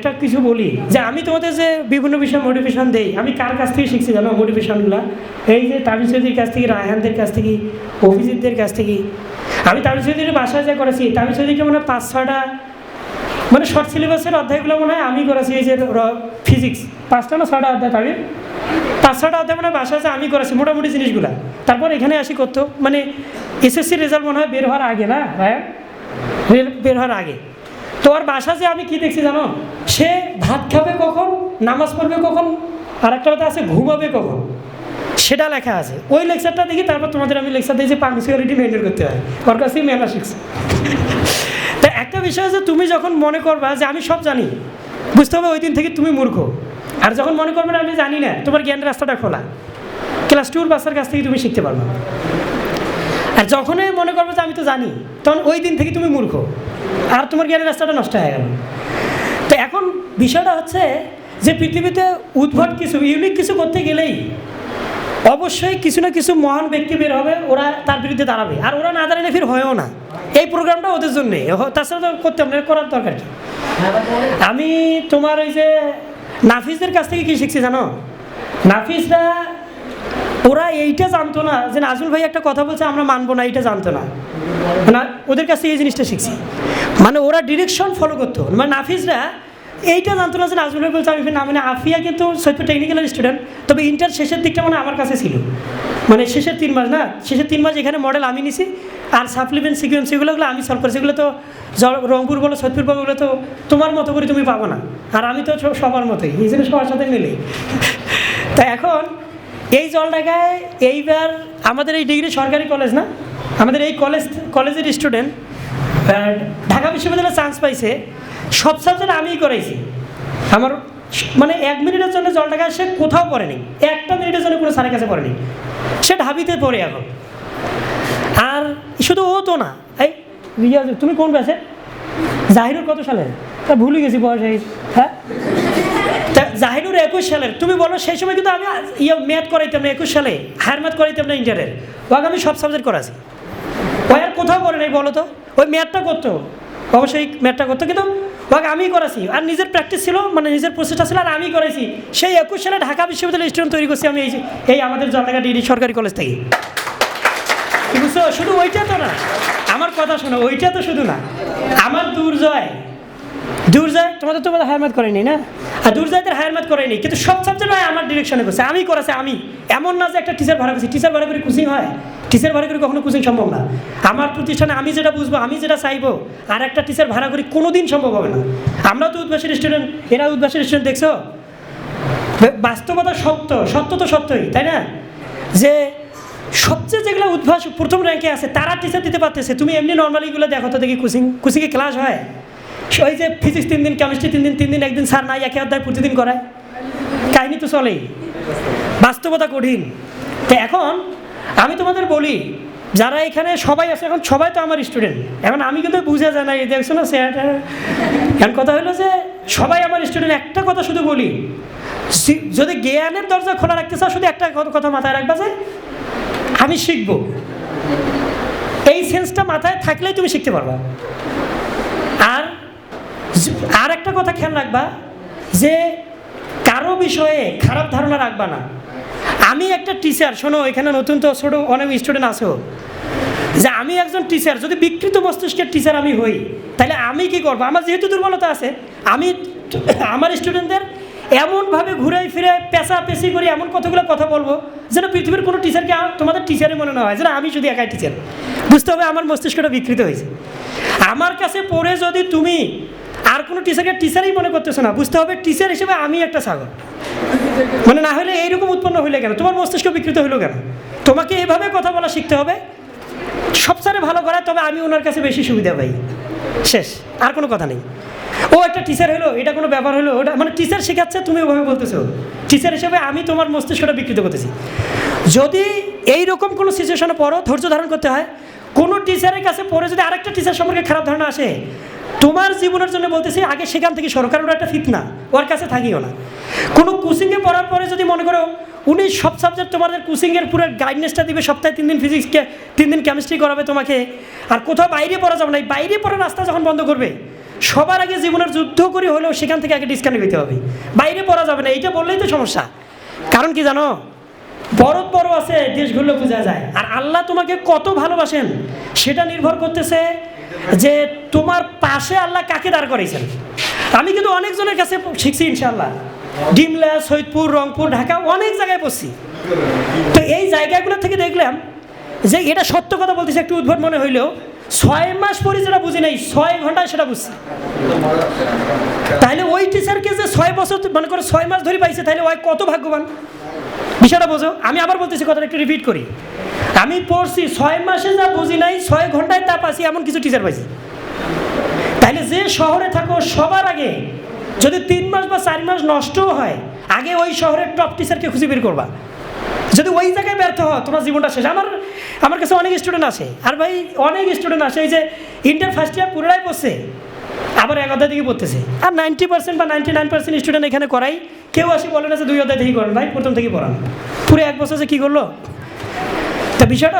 একটা কিছু বলি যে আমি তোমাদের যে বিভিন্ন বিষয়ে মোটিভেশন দেই, আমি কার কাছ থেকে শিখছি জানো মোটিভেশনগুলো? এই যে তাবিজ সৈদির কাছ থেকে, রায়হানদের কাছ থেকে, অভিজিৎদের কাছ থেকে। আমি তাবিজ সৈদির বাসায় যা করেছি, তাবিজ সৈদিকে মনে হয় 5-6টা মানে শর্ট সিলেবাসের অধ্যায়গুলো মনে হয় আমি করেছি। এই যে ফিজিক্স 5টা না 6টা অধ্যায়, তাবিজ 5-6টা অধ্যায় মনে হয় বাসায় আমি করেছি মোটামুটি জিনিসগুলো। তারপর এখানে আসি করতো মানে এসএসসি রেজাল্ট মনে হয় বের হওয়ার আগে, না রায়হান? বের হওয়ার আগে। তো আর বাসা যে আমি কি দেখছি জানো, সে ভাত খাবে কখন, নামাজ পড়বে কখন, আর একটা কথা আছে ঘুমাবে কখন, সেটা লেখা আছে। ওই লেকচারটা দেখি, তারপর তোমাদের আমি লেকচার দিই যে পাংচুয়ালিটি মেনটেন করতে হয়। ওর কাছেই মেলা শিখছে। তা একটা বিষয় আছে, তুমি যখন মনে করবা যে আমি সব জানি, বুঝতে হবে ওই দিন থেকে তুমি মূর্খ। আর যখন মনে করবে না আমি জানি না, তোমার জ্ঞানের রাস্তাটা খোলা, ক্লাস 2-র বাচ্চার কাছ থেকে তুমি শিখতে পারবে। আর যখনই মনে করবে যে আমি তো জানি, তখন ওই দিন থেকে তুমি মূর্খ, আর তোমার জ্ঞানের রাস্তাটা নষ্ট হয়ে গেল। তো এখন বিষয়টা হচ্ছে যে পৃথিবীতে উদ্ভট কিছু, ইউনিক কিছু করতে গেলেই অবশ্যই কিছু না কিছু মহান ব্যক্তি বের হবে, ওরা তার বিরুদ্ধে দাঁড়াবে। আর ওরা না দাঁড়ালে ফির হয়েও না। এই প্রোগ্রামটা ওদের জন্যে, তাছাড়া তো করতে হবে, করার দরকার কি? আমি তোমার ওই যে নাফিসদের কাছ থেকে কি শিখছি জানো? নাফিসরা ওরা এইটা জানতো না যে নাজমুল ভাই একটা কথা বলছে আমরা মানবো না, এইটা জানতো না। মানে ওদের কাছে এই জিনিসটা শিখছি, মানে ওরা ডিরেকশন ফলো করতো। মানে নাফিসরা এইটা জানতো না যে নাজমুল ভাই বলছে আমি না, মানে আফিয়া কিন্তু সৈয়দপুর টেকনিক্যালের স্টুডেন্ট, তবে ইন্টার শেষের দিকটা মানে আমার কাছে ছিল, মানে শেষের 3 মাস না, শেষের 3 মাস এখানে মডেল আমি নিছি, আর সাপ্লিমেন্ট সিকুয়েন্স এগুলো আমি সলভ করেছি। এগুলো তো রংপুর বলো সৈয়দপুর বলো, ওগুলো তো তোমার মতো করে তুমি পাবো না, আর আমি তো সবার মতোই, এই জন্য সবার সাথে মিলে। তা এখন এই জলঢাকায় এইবার আমাদের এই ডিগ্রি সরকারি কলেজ না, আমাদের এই কলেজের স্টুডেন্ট ঢাকা বিশ্ববিদ্যালয়ে চান্স পাইছে, সব সাবজেক্ট আমিই করাইছি। আমার মানে 1 মিনিটের জন্য জলঢাকায় সে কোথাও পড়েনি, 1টা মিনিটের জন্য কোনো স্যারের কাছে পড়েনি, সে ঢাবিতে পড়ে এখন। আর শুধু ও তো না, এই তুমি কোন ব্যাচে? জাহিরুর কত সালের? তা ভুলে গেছি বয়স। হ্যাঁ, জাহিরুর 21 সালের। তুমি বলো সেই সময় কিন্তু আমি ম্যাথ করাইতাম না, 21 সালে হায়ার ম্যাথ করাইতাম না ইন্টারের, ওকে আমি সব সাবজেক্ট করাছি। ও আর কোথাও পড়ে নাই বলো তো, ওই ম্যাথটা করতো, অবশ্যই ম্যাথটা করতো, কিন্তু ওকে আমি করাছি। আর নিজের প্র্যাকটিস ছিল, মানে নিজের প্রচেষ্টা ছিল, আর আমি করাইছি। সেই 21 সালে ঢাকা বিশ্ববিদ্যালয়ের স্টুডেন্ট তৈরি করছি আমি এই আমাদের জলঢাকা ডিগ্রি সরকারি কলেজ থেকে, বুঝছো? শুধু ওইটা তো না, আমার কথা শোনো, ওইটা তো শুধু না, আমার দুর্জয় তোমাদের তো হায়ার ম্যাথ করেনি না, আর দুর্জয়দের হায়ার ম্যাথ করেনি, কিন্তু সব সাবজেক্ট হয় আমার ডিরেকশনে করছে, আমি করেছি। আমি এমন না যে একটা টিচার ভাড়া করছি, টিচার ভাড়া করে কোচিং হয়? টিচার ভাড়া করে কখনো কোচিং সম্ভব না। আমার প্রতিষ্ঠানে আমি যেটা বুঝবো, আমি যেটা চাইবো, আর একটা টিচার ভাড়া করি কোনোদিন সম্ভব হবে না। আমরা তো উদ্ভাসের স্টুডেন্ট, এরা উদ্ভাসের স্টুডেন্ট, দেখছো? বাস্তবতা সত্য তো সত্যই, তাই না? যে সবচেয়ে যেগুলো উদ্ভাস প্রথম র্যাঙ্কে আছে তারা টিচার দিতে পারতেছে। তুমি এমনি নর্মালিগুলো দেখো তো দেখি, কোচিংয়ে ক্লাস হয়, ওই যে ফিজিক্স 3 দিন, কেমিস্ট্রি 3 দিন, একদিন স্যার নাই, একই অধ্যায় প্রতিদিন করায়, কাহিনী তো চলেই। বাস্তবতা কঠিন। তো এখন আমি তোমাদের বলি, যারা এখানে সবাই আছে, এখন সবাই তো আমার স্টুডেন্ট, এখন আমি কিন্তু বুঝে যায় না, এই দেখছো না স্যারটা। এখন কথা হলো যে সবাই আমার স্টুডেন্ট। একটা কথা শুধু বলি, যদি জ্ঞানের দরজা খোলা রাখতে চাও, শুধু একটা কথা মাথায় রাখবা যে আমি শিখবো, এই সেন্সটা মাথায় থাকলেই তুমি শিখতে পারবা। আর একটা কথা খেয়াল রাখবা যে কারো বিষয়ে খারাপ ধারণা রাখবা না। আমি একটা টিচার, শোনো এখানে নতুন তো ছোটো অনেক স্টুডেন্ট আছেও, যে আমি একজন টিচার, যদি বিকৃত মস্তিষ্কের টিচার আমি হই, তাহলে আমি কি করবো? আমার যেহেতু দুর্বলতা আছে, আমি আমার স্টুডেন্টদের এমনভাবে ঘুরে ফিরে পেঁচাপেচি করে এমন কতগুলো কথা বলবো যেন পৃথিবীর কোনো টিচারকে তোমাদের টিচারই মনে না হয়, যেন আমি শুধু একাই টিচার। বুঝতে হবে আমার মস্তিষ্কটা বিকৃত হয়েছে। আমার কাছে পড়ে যদি তুমি আর কোনো টিচারকে টিচারই মনে করতেছো না, বুঝতে হবে টিচার হিসেবে আমি একটা ছাগল। মানে না হলে এইরকম উৎপন্ন হইলে কেন? তোমার মস্তিষ্ক বিকৃত হইলো কেন? তোমাকে এইভাবে কথা বলা শিখতে হবে, সবচেয়ে ভালো করায়, তবে আমি ওনার কাছে বেশি সুবিধা পাই। শেষ, আর কোনো কথা নেই। ও একটা টিচার হলো, এটা কোনো ব্যাপার হলো, ওটা মানে টিচার শেখাচ্ছে, তুমি ওভাবে বলতেছো। টিচার হিসেবে আমি তোমার মস্তিষ্কটা বিকৃত করতেছি। যদি এইরকম কোনো সিচুয়েশনে পড়ো, ধৈর্য ধারণ করতে হয়। কোনো টিচারের কাছে পড়ে যদি আরেকটা টিচার সম্পর্কে খারাপ ধারণা আসে, তোমার জীবনের জন্য বলতেছি আগে সেখান থেকে সরো, কারণ ওটা একটা ফিতনা, ওর কাছে থাকিও না। কোনো কোচিংয়ে পড়ার পরে যদি মনে করো উনি সব সাবজেক্ট তোমাদের কোচিংয়ের পুরো গাইডনেসটা দিবে, সপ্তাহে 3 দিন ফিজিক্সকে, 3 দিন কেমিস্ট্রি করাবে তোমাকে, আর কোথাও বাইরে পড়া যাবে না, বাইরে পড়ার রাস্তা যখন বন্ধ করবে, সবার আগে জীবনের যুদ্ধ করে হলেও সেখান থেকে আগে ডিসকানেক্ট হতে হবে, বাইরে পড়া যাবে না। এইটা বললেই তো সমস্যা। কারণ কি জানো, বড় আছে দেশগুলো বোঝা যায়। আর আল্লাহ তোমাকে কত ভালোবাসেন সেটা নির্ভর করতেছে যে তোমার পাশে আল্লাহ কাকে দাঁড় করেছেন। আমি কিন্তু অনেকজনের কাছে শিখছি ইনশাআল্লাহ, ডিমলা, সৈয়দপুর, রংপুর, ঢাকা, অনেক জায়গায় পড়ছি। তো এই জায়গাগুলো থেকে দেখলাম যে এটা সত্য কথা বলতেছে, একটু উদ্ভট মনে হইলেও 6 মাস পরে যেটা বুঝি নাই 6 ঘন্টায় সেটা বুঝছি। তাহলে ওই টিচারকে যে 6 বছর মনে করে 6 মাস ধরে পাইছে, তাহলে ওই কত ভাগ্যবান, বিষয়টা বোঝো। আমি আবার বলতেছি, কথাটা একটু রিপিট করি। আমি পড়ছি 6 মাসে যা বুঝি নাই 6 ঘন্টায় তা পাইছি, এমন কিছু টিচার পাইছি। তাহলে যে শহরে থাকো সবার আগে যদি 3 মাস বা 4 মাস নষ্টও হয়, আগে ওই শহরের টপ টিচারকে খুঁজে বের করবা। যদি ওই জায়গায় ব্যর্থ হয় তোমার জীবনটা শেষ। আমার কাছে অনেক স্টুডেন্ট আসে, আর ভাই অনেক স্টুডেন্ট আসে এই যে ইন্টার ফার্স্ট ইয়ার পুরোটাই পড়ছে, আবার 1 অধ্যায় থেকে পড়তেছে। আর 90% বা 99% স্টুডেন্ট এখানে করাই, কেউ আসি বলে না যে 2 অধ্যায় থেকে করেন, ভাই প্রথম থেকে পড়ান। পুরো 1 বছর যে কী করলো, তা বিষয়টা